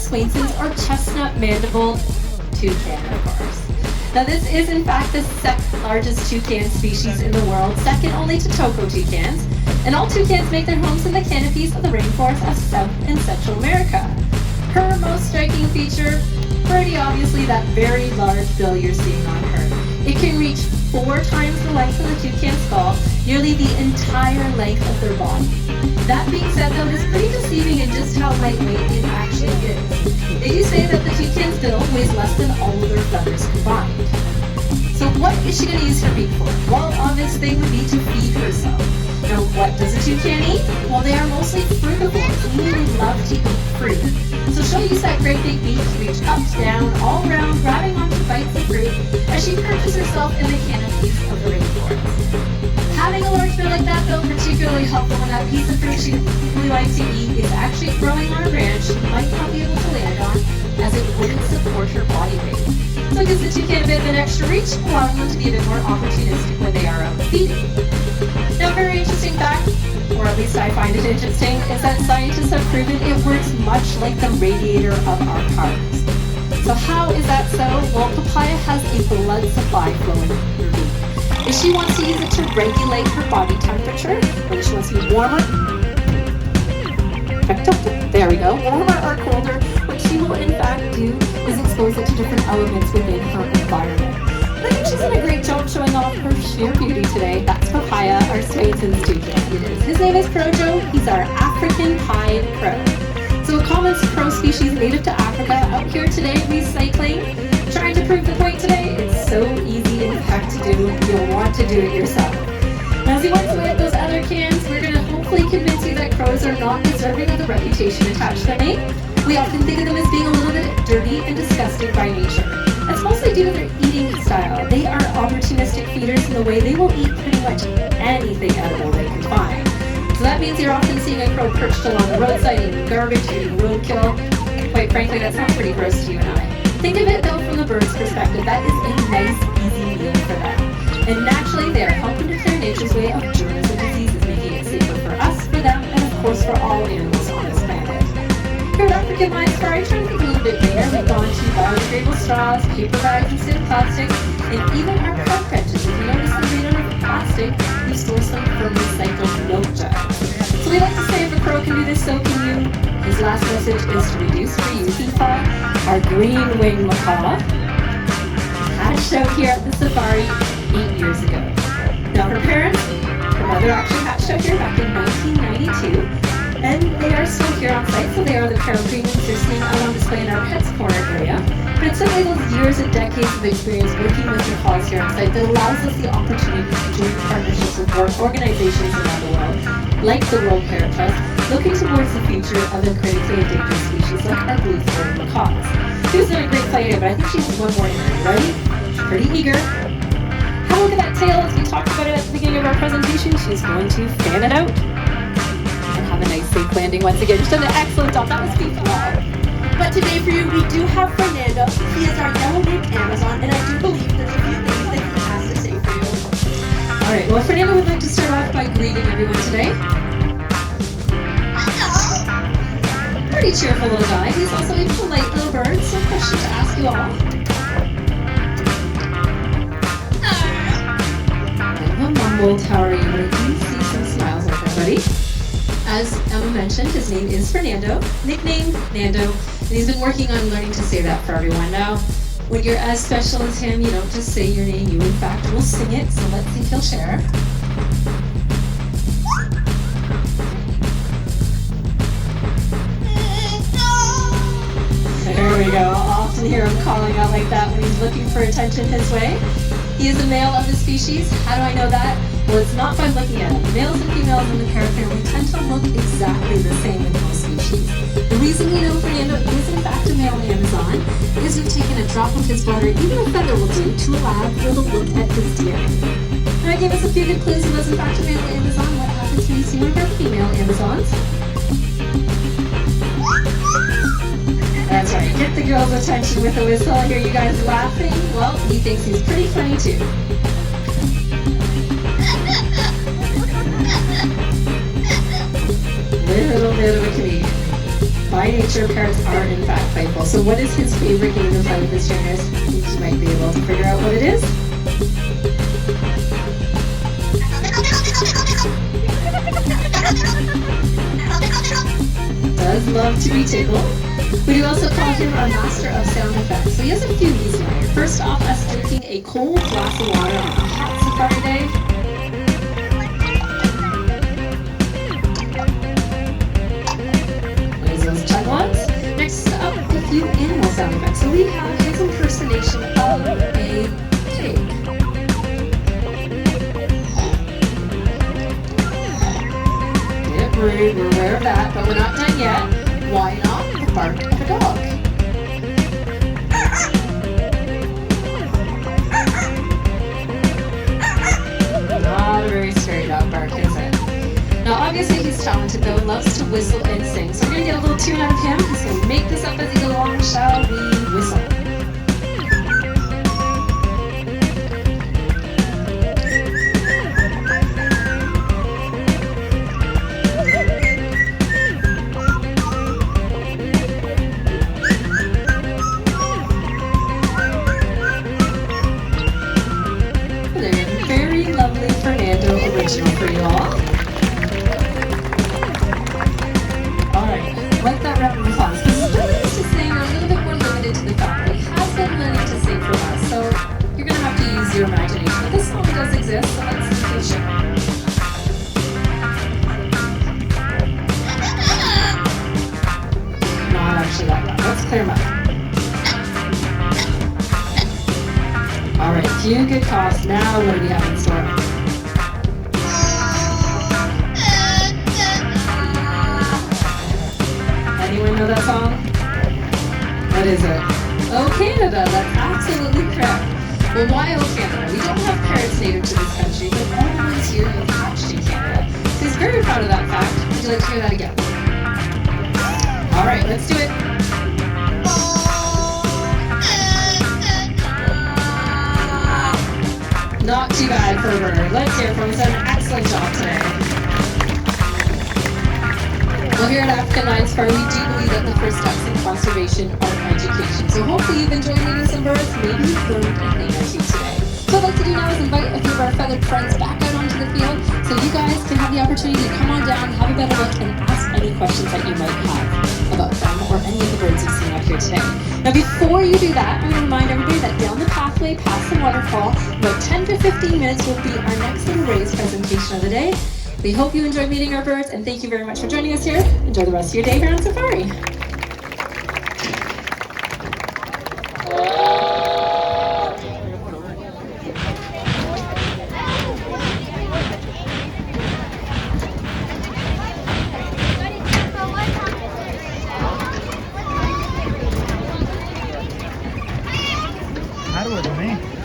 Swainson's or chestnut-mandibuled toucan, of course. Now this is in fact the second largest toucan species in the world, second only to toko toucans, and all toucans make their homes in the canopies of the rainforests of South and Central America. Her most striking feature, pretty obviously that very large bill you're seeing on her. It can reach 4 times the length of the toucan's skull, nearly the entire length of their body. That being said though, it's pretty deceiving in just how lightweight it actually is. They do say that the toucan's bill weighs less than all of their feathers combined. So what is she going to use her beak for? Well, obvious thing would be to feed herself. Now, what does a toucan eat? Well, they are mostly frugivores, meaning they love to eat fruit. So she'll use that great big beak to reach up, down, all around, grabbing onto bites of fruit as she perches herself in the canopies of the rainforest. Having a large bill like that, though, particularly helpful when that piece of fruit she really likes to eat is actually growing on a branch she might not be able to land on, as it wouldn't support her body weight. So it gives the toucan a bit of an extra reach, allowing them to be a bit more opportunistic when they are out feeding. Now, a very interesting fact, or at least I find it interesting, is that scientists have proven it works much like the radiator of our cars. So how is that so? Well, papaya has a blood supply flowing through her beak. If she wants to use it to regulate her body temperature, when she wants to be warmer, there we go, warmer or colder, what she will in fact do is expose it to different elements within her environment. I think she's done a great job showing off her sheer beauty today. That's Papaya, our Swainson's toucan. His name is Projo. He's our African pied crow. So a common crow species native to Africa, out here today recycling. Trying to prove the point today, it's so easy in fact to do. You'll want to do it yourself. As he works away at those other cans, we're going to hopefully convince you that crows are not deserving of the reputation attached to their name. We often think of them as being a little bit dirty and disgusting by nature. That's mostly due to their eating style. They are opportunistic feeders in the way they will eat pretty much anything edible they can find. So that means you're often seeing a crow perched along the roadside eating garbage, eating roadkill. Quite frankly, that sounds pretty gross to you and I. Think of it though from the bird's perspective. That is a nice, easy meal for them. And naturally, they are helping to clear nature's way of germs and diseases, making it safer for us, for them, and of course for all animals on this planet. Here at African Mind Safari, trying to think a little bit bigger. We've gone to biodegradable straws, paper bags instead of plastic, and even our carp benches. If you notice they're made out of plastic, we store some from recycled milk jugs. So we like to say if a crow can do this, so can you. His last message is to reduce reuse. He thought our green-winged macaw hatched out here at the safari 8 years ago. Now her parents, her mother actually hatched out here back in 1992. And they are still here on site, so they are the Parrot premiums you're seeing out on display in our Pets Corner area. But it's simply those years and decades of experience working with macaws here on site that allows us the opportunity to join partnerships with organizations around the world, like the World Parrot Trust, looking towards the future of the critically endangered species like our blue-throated macaws. She was doing a great play here, but I think she has one more in her. Ready? She's pretty eager. Have a look at that tail as we talked about it at the beginning of our presentation. She's going to fan it out. Have a nice safe landing once again. She's done an excellent job. That was beautiful. But today for you, we do have Fernando. He is our yellow-beaked Amazon, and I do believe there's a few things that he has to say for you. All right, well, Fernando would like to start off by greeting everyone today. Hello. Pretty cheerful little guy. He's also a polite little bird, so a question to ask you all. Emma mumbled, how are you? But I do see some smiles on everybody. As Emma mentioned, his name is Fernando, nicknamed Nando, and he's been working on learning to say that for everyone. Now, when you're as special as him, you don't just say your name, you in fact will sing it, so let's see if he'll share. There we go. I'll often hear him calling out like that when he's looking for attention his way. He is a male of the species. How do I know that? Well, it's not by looking at him. Males and females in the parrot family tend to look exactly the same in most species. The reason we know Fernando is in fact a male Amazon is we've taken a drop of his blood, or even a feather will do, to a lab for the look at his DNA. And I gave us a few good clues. He was in fact a male Amazon. What happens when you see one of our female Amazons? That's right, get the girl's attention with a whistle. I hear you guys laughing. Well, he thinks he's pretty funny too. Little bit of a comedian. By nature, parrots are in fact playful. So what is his favorite game to play with his trainers? You might be able to figure out what it is. Does love to be tickled. We do also call him our master of sound effects. So he has a few of these here. First off, us drinking a cold glass of water on a hot safari day. There's those chug ones. Next up, a few animal sound effects. So we have his impersonation of a pig. Rude, we're aware of that, but we're not done yet. Why not the bark of a dog? Not a very scary dog bark, is it? Now obviously he's talented though, loves to whistle and sing. So we're going to get a little tune out of him. He's going to make this up as he goes along. Shall we whistle? Original for you all. Alright, like that round of applause. Because he's still used to sing, or a little bit more limited to the fact that he has been learning to sing for us. So you're going to have to use your imagination. But this song does exist, so let's see if it Not actually that loud. Let's clear him up. Alright, few good coughs. Now what do we have in store? Anyone know that song? What is it? Oh, Canada. That's absolutely correct. Well, why Oh Canada? We don't have parrots native to this country, but all the ones here have hatched in Canada. So he's very proud of that fact. Would you like to hear that again? All right, let's do it. Not too bad for a bird. Let's hear it from him. He's done an excellent job today. Well, here at African Lion Safari, we do believe that the first steps in conservation are education. So hopefully you've enjoyed meeting some birds. Maybe you've learned a thing or two today. So what I'd like to do now is invite a few of our feathered friends back out onto the field so you guys can have the opportunity to come on down, have a better look, and ask any questions that you might have about them or any of the birds you've seen out here today. Now before you do that, I'm going to remind everybody that down the pathway past the waterfall, about 10 to 15 minutes will be our next little raised presentation of the day. We hope you enjoyed meeting our birds, and thank you very much for joining us here. Enjoy the rest of your day here on safari. Parrot,